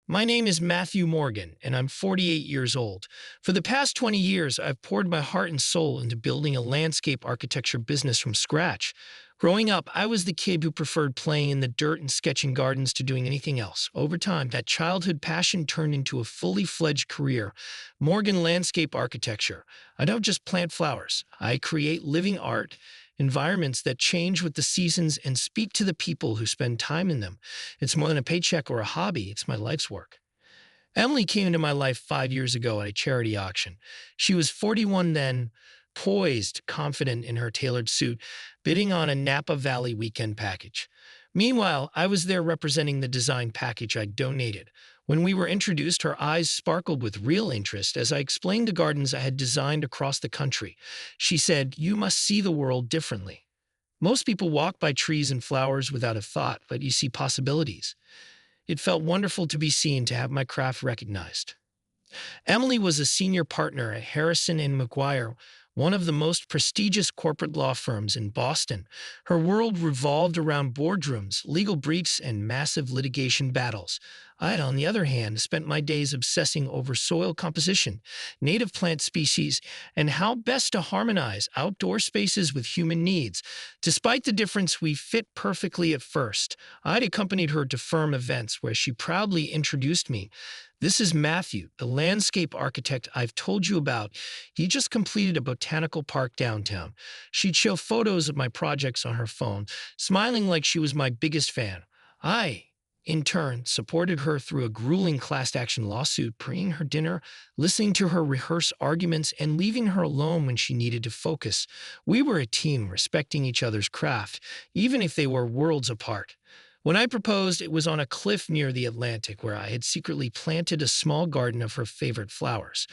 My name is Matthew Morgan, and I'm 48 years old. For the past 20 years, I've poured my heart and soul into building a landscape architecture business from scratch. Growing up, I was the kid who preferred playing in the dirt and sketching gardens to doing anything else. Over time, that childhood passion turned into a fully fledged career, Morgan Landscape Architecture. I don't just plant flowers, I create living art, environments that change with the seasons and speak to the people who spend time in them. It's more than a paycheck or a hobby, it's my life's work. Emily came into my life 5 years ago at a charity auction. She was 41 then, poised, confident in her tailored suit, bidding on a Napa Valley weekend package. Meanwhile, I was there representing the design package I donated. When we were introduced, her eyes sparkled with real interest as I explained the gardens I had designed across the country. She said, "You must see the world differently. Most people walk by trees and flowers without a thought, but you see possibilities." It felt wonderful to be seen, to have my craft recognized. Emily was a senior partner at Harrison and McGuire, one of the most prestigious corporate law firms in Boston. Her world revolved around boardrooms, legal briefs, and massive litigation battles. I, on the other hand, spent my days obsessing over soil composition, native plant species, and how best to harmonize outdoor spaces with human needs. Despite the difference, we fit perfectly at first. I'd accompanied her to firm events where she proudly introduced me. "This is Matthew, the landscape architect I've told you about. He just completed a botanical park downtown." She'd show photos of my projects on her phone, smiling like she was my biggest fan. I, in turn, supported her through a grueling class action lawsuit, bringing her dinner, listening to her rehearse arguments, and leaving her alone when she needed to focus. We were a team, respecting each other's craft, even if they were worlds apart. When I proposed, it was on a cliff near the Atlantic where I had secretly planted a small garden of her favorite flowers.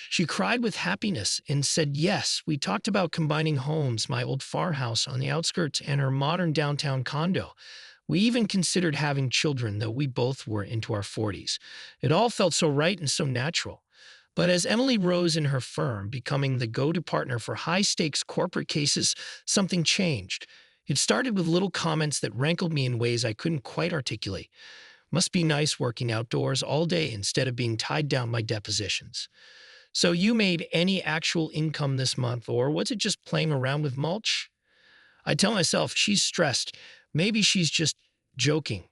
She cried with happiness and said yes. We talked about combining homes, my old farmhouse on the outskirts and her modern downtown condo. We even considered having children, though we both were into our 40s. It all felt so right and so natural. But as Emily rose in her firm, becoming the go-to partner for high-stakes corporate cases, something changed. It started with little comments that rankled me in ways I couldn't quite articulate. "Must be nice working outdoors all day instead of being tied down by depositions." "So you made any actual income this month, or was it just playing around with mulch?" I tell myself, she's stressed. Maybe she's just joking.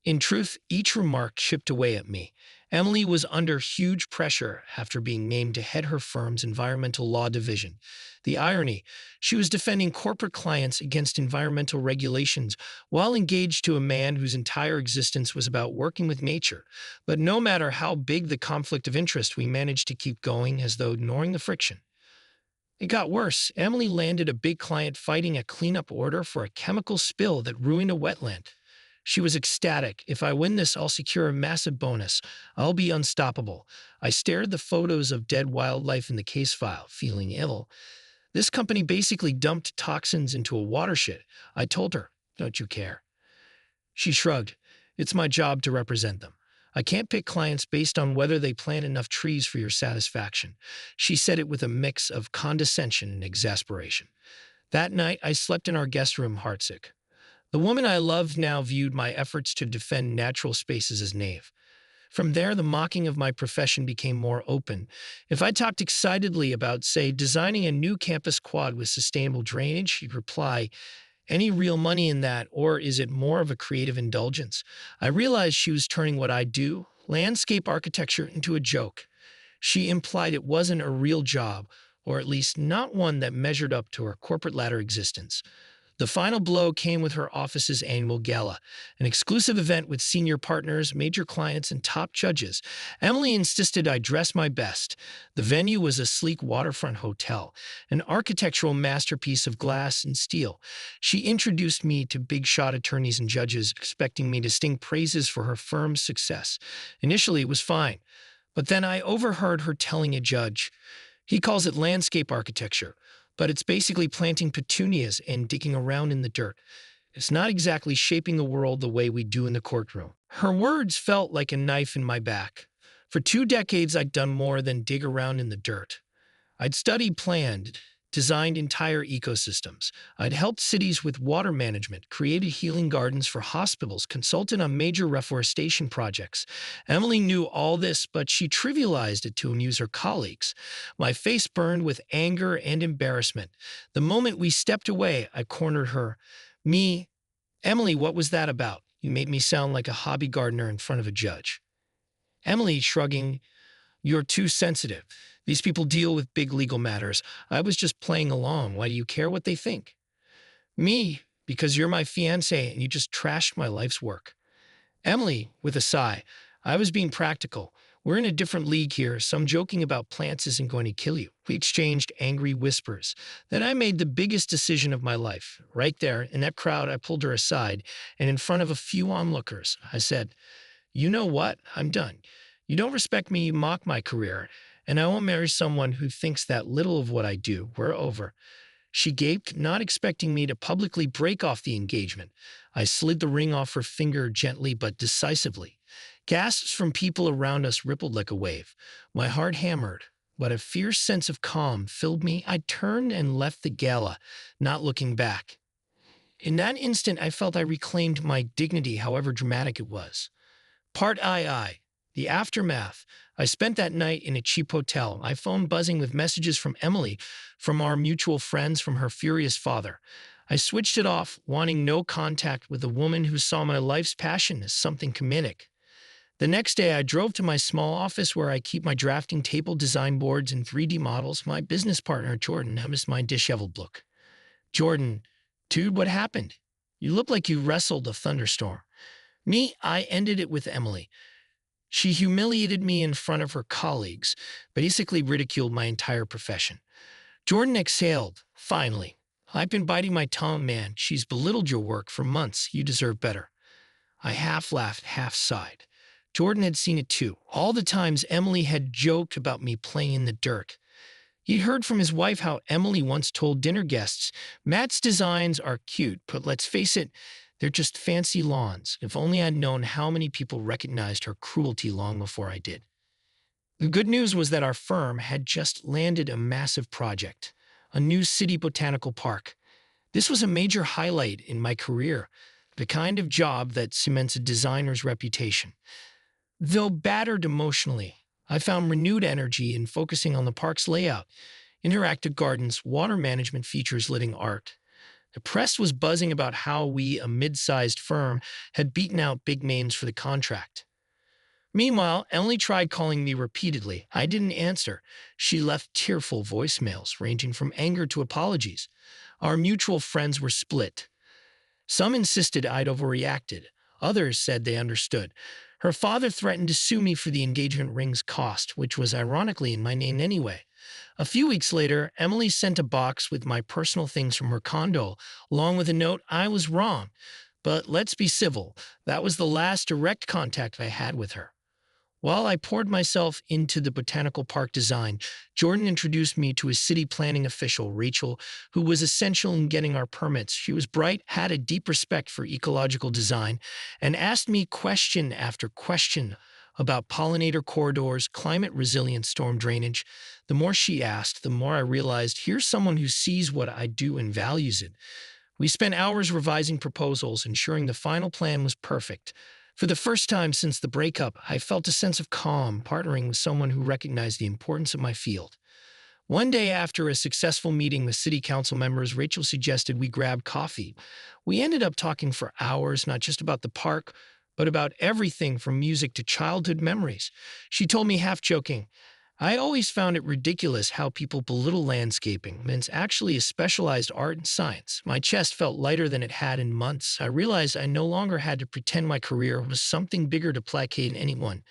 In truth, each remark chipped away at me. Emily was under huge pressure after being named to head her firm's environmental law division. The irony, she was defending corporate clients against environmental regulations while engaged to a man whose entire existence was about working with nature. But no matter how big the conflict of interest, we managed to keep going as though ignoring the friction. It got worse. Emily landed a big client fighting a cleanup order for a chemical spill that ruined a wetland. She was ecstatic. "If I win this, I'll secure a massive bonus. I'll be unstoppable." I stared at the photos of dead wildlife in the case file, feeling ill. "This company basically dumped toxins into a watershed." I told her, "Don't you care?" She shrugged. "It's my job to represent them. I can't pick clients based on whether they plant enough trees for your satisfaction." She said it with a mix of condescension and exasperation. That night, I slept in our guest room heartsick. The woman I loved now viewed my efforts to defend natural spaces as naive. From there, the mocking of my profession became more open. If I talked excitedly about, say, designing a new campus quad with sustainable drainage, she'd reply, "Any real money in that, or is it more of a creative indulgence?" I realized she was turning what I do, landscape architecture, into a joke. She implied it wasn't a real job, or at least not one that measured up to her corporate ladder existence. The final blow came with her office's annual gala, an exclusive event with senior partners, major clients, and top judges. Emily insisted I dress my best. The venue was a sleek waterfront hotel, an architectural masterpiece of glass and steel. She introduced me to big-shot attorneys and judges, expecting me to sing praises for her firm's success. Initially, it was fine, but then I overheard her telling a judge, "He calls it landscape architecture, but it's basically planting petunias and digging around in the dirt. It's not exactly shaping the world the way we do in the courtroom." Her words felt like a knife in my back. For 2 decades, I'd done more than dig around in the dirt. I'd studied, planned, designed entire ecosystems. I'd helped cities with water management, created healing gardens for hospitals, consulted on major reforestation projects. Emily knew all this, but she trivialized it to amuse her colleagues. My face burned with anger and embarrassment. The moment we stepped away, I cornered her. Me, Emily, what was that about? You made me sound like a hobby gardener in front of a judge. Emily, shrugging, you're too sensitive. These people deal with big legal matters. I was just playing along. Why do you care what they think? Me, because you're my fiancé and you just trashed my life's work. Emily, with a sigh, I was being practical. We're in a different league here. Some joking about plants isn't going to kill you. We exchanged angry whispers. Then I made the biggest decision of my life. Right there, in that crowd, I pulled her aside, and in front of a few onlookers, I said, you know what? I'm done. You don't respect me, you mock my career, and I won't marry someone who thinks that little of what I do. We're over. She gaped, not expecting me to publicly break off the engagement. I slid the ring off her finger gently but decisively. Gasps from people around us rippled like a wave. My heart hammered, but a fierce sense of calm filled me. I turned and left the gala, not looking back. In that instant, I felt I reclaimed my dignity, however dramatic it was. Part II. The aftermath. I spent that night in a cheap hotel, my phone buzzing with messages from Emily, from our mutual friends, from her furious father. I switched it off, wanting no contact with the woman who saw my life's passion as something comedic. The next day, I drove to my small office where I keep my drafting table, design boards, and 3D models. My business partner, Jordan, noticed my disheveled look. Jordan, dude, what happened? You look like you wrestled a thunderstorm. Me, I ended it with Emily. She humiliated me in front of her colleagues, basically ridiculed my entire profession. Jordan exhaled. Finally. I've been biting my tongue, man. She's belittled your work for months. You deserve better. I half laughed, half sighed. Jordan had seen it too. All the times Emily had joked about me playing in the dirt. He'd heard from his wife how Emily once told dinner guests, Matt's designs are cute, but let's face it, they're just fancy lawns. If only I'd known how many people recognized her cruelty long before I did. The good news was that our firm had just landed a massive project, a new city botanical park. This was a major highlight in my career, the kind of job that cements a designer's reputation. Though battered emotionally, I found renewed energy in focusing on the park's layout, interactive gardens, water management features, living art. The press was buzzing about how we, a mid-sized firm, had beaten out big names for the contract. Meanwhile, Emily tried calling me repeatedly. I didn't answer. She left tearful voicemails, ranging from anger to apologies. Our mutual friends were split. Some insisted I'd overreacted. Others said they understood. Her father threatened to sue me for the engagement ring's cost, which was ironically in my name anyway. A few weeks later, Emily sent a box with my personal things from her condo, along with a note, I was wrong. But let's be civil, that was the last direct contact I had with her. While I poured myself into the botanical park design, Jordan introduced me to his city planning official, Rachel, who was essential in getting our permits. She was bright, had a deep respect for ecological design, and asked me question after question about pollinator corridors, climate resilient storm drainage. The more she asked, the more I realized here's someone who sees what I do and values it. We spent hours revising proposals, ensuring the final plan was perfect. For the first time since the breakup, I felt a sense of calm partnering with someone who recognized the importance of my field. One day after a successful meeting with city council members, Rachel suggested we grab coffee. We ended up talking for hours, not just about the park, but about everything from music to childhood memories. She told me, half joking, I always found it ridiculous how people belittle landscaping, and it's actually a specialized art and science. My chest felt lighter than it had in months. I realized I no longer had to pretend my career was something bigger to placate anyone.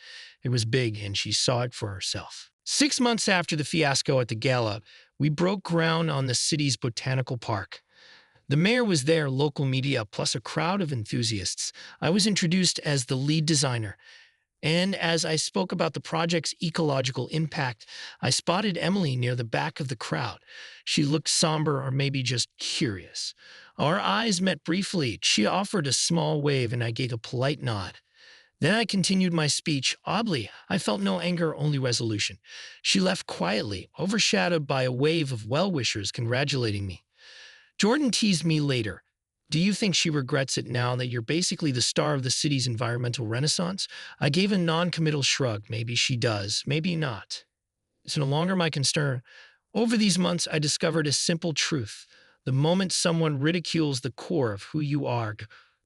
It was big, and she saw it for herself. 6 months after the fiasco at the gala, we broke ground on the city's botanical park. The mayor was there, local media, plus a crowd of enthusiasts. I was introduced as the lead designer. And as I spoke about the project's ecological impact, I spotted Emily near the back of the crowd. She looked somber or maybe just curious. Our eyes met briefly. She offered a small wave and I gave a polite nod. Then I continued my speech. Oddly, I felt no anger, only resolution. She left quietly, overshadowed by a wave of well wishers congratulating me. Jordan teased me later. Do you think she regrets it now that you're basically the star of the city's environmental renaissance? I gave a non committal shrug. Maybe she does, maybe not. It's no longer my concern. Over these months, I discovered a simple truth. The moment someone ridicules the core of who you are,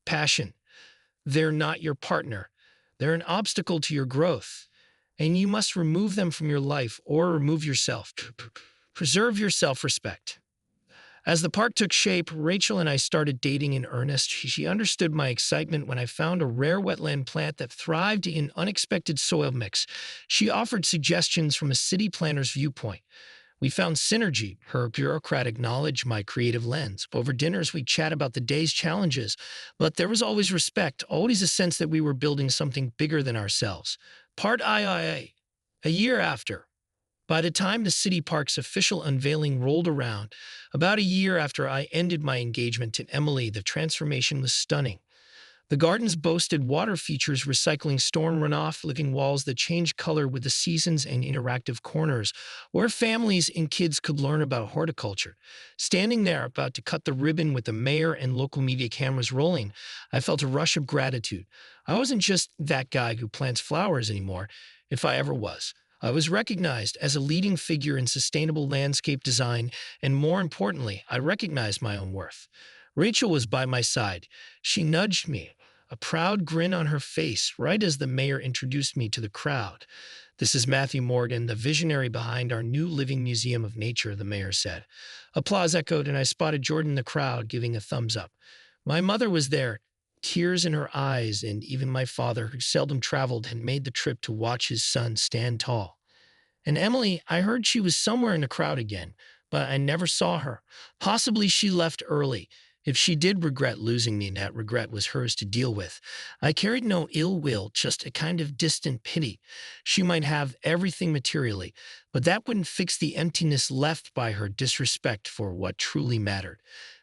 passion, they're not your partner. They're an obstacle to your growth. And you must remove them from your life or remove yourself. Preserve your self respect. As the park took shape, Rachel and I started dating in earnest. She understood my excitement when I found a rare wetland plant that thrived in unexpected soil mix. She offered suggestions from a city planner's viewpoint. We found synergy, her bureaucratic knowledge, my creative lens. Over dinners, we chat about the day's challenges, but there was always respect, always a sense that we were building something bigger than ourselves. Part IIA. A year after, by the time the city park's official unveiling rolled around, about a year after I ended my engagement to Emily, the transformation was stunning. The gardens boasted water features, recycling storm runoff, living walls that changed color with the seasons, and interactive corners where families and kids could learn about horticulture. Standing there about to cut the ribbon with the mayor and local media cameras rolling, I felt a rush of gratitude. I wasn't just that guy who plants flowers anymore, if I ever was. I was recognized as a leading figure in sustainable landscape design, and more importantly, I recognized my own worth. Rachel was by my side. She nudged me, a proud grin on her face, right as the mayor introduced me to the crowd. This is Matthew Morgan, the visionary behind our new living museum of nature, the mayor said. Applause echoed, and I spotted Jordan in the crowd giving a thumbs up. My mother was there, tears in her eyes, and even my father, who seldom traveled, had made the trip to watch his son stand tall. And Emily, I heard she was somewhere in the crowd again, but I never saw her. Possibly she left early. If she did regret losing me, that regret was hers to deal with. I carried no ill will, just a kind of distant pity. She might have everything materially, but that wouldn't fix the emptiness left by her disrespect for what truly mattered.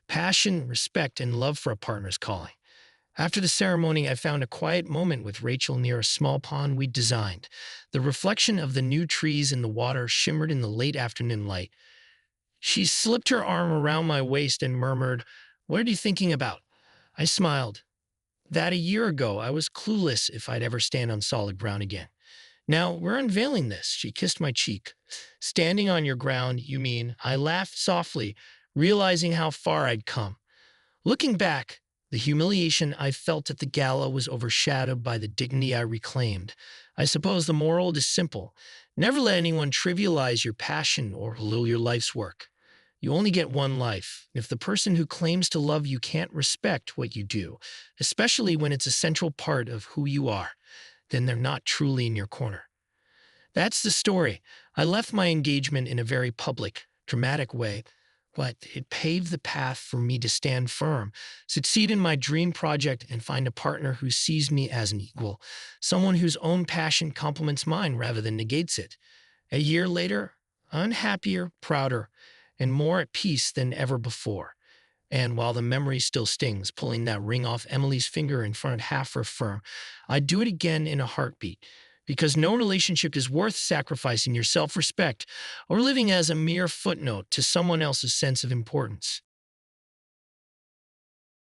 Passion, respect, and love for a partner's calling. After the ceremony, I found a quiet moment with Rachel near a small pond we'd designed. The reflection of the new trees in the water shimmered in the late afternoon light. She slipped her arm around my waist and murmured, "What are you thinking about?" I smiled. That a year ago, I was clueless if I'd ever stand on solid ground again. Now, we're unveiling this. She kissed my cheek. Standing on your ground, you mean? I laughed softly, realizing how far I'd come. Looking back, the humiliation I felt at the gala was overshadowed by the dignity I reclaimed. I suppose the moral is simple. Never let anyone trivialize your passion or belittle your life's work. You only get one life. If the person who claims to love you can't respect what you do, especially when it's a central part of who you are, then they're not truly in your corner. That's the story. I left my engagement in a very public, dramatic way, but it paved the path for me to stand firm, succeed in my dream project, and find a partner who sees me as an equal, someone whose own passion complements mine rather than negates it. A year later, I'm happier, prouder, and more at peace than ever before. And while the memory still stings, pulling that ring off Emily's finger in front of half her firm, I'd do it again in a heartbeat. Because no relationship is worth sacrificing your self respect or living as a mere footnote to someone else's sense of importance.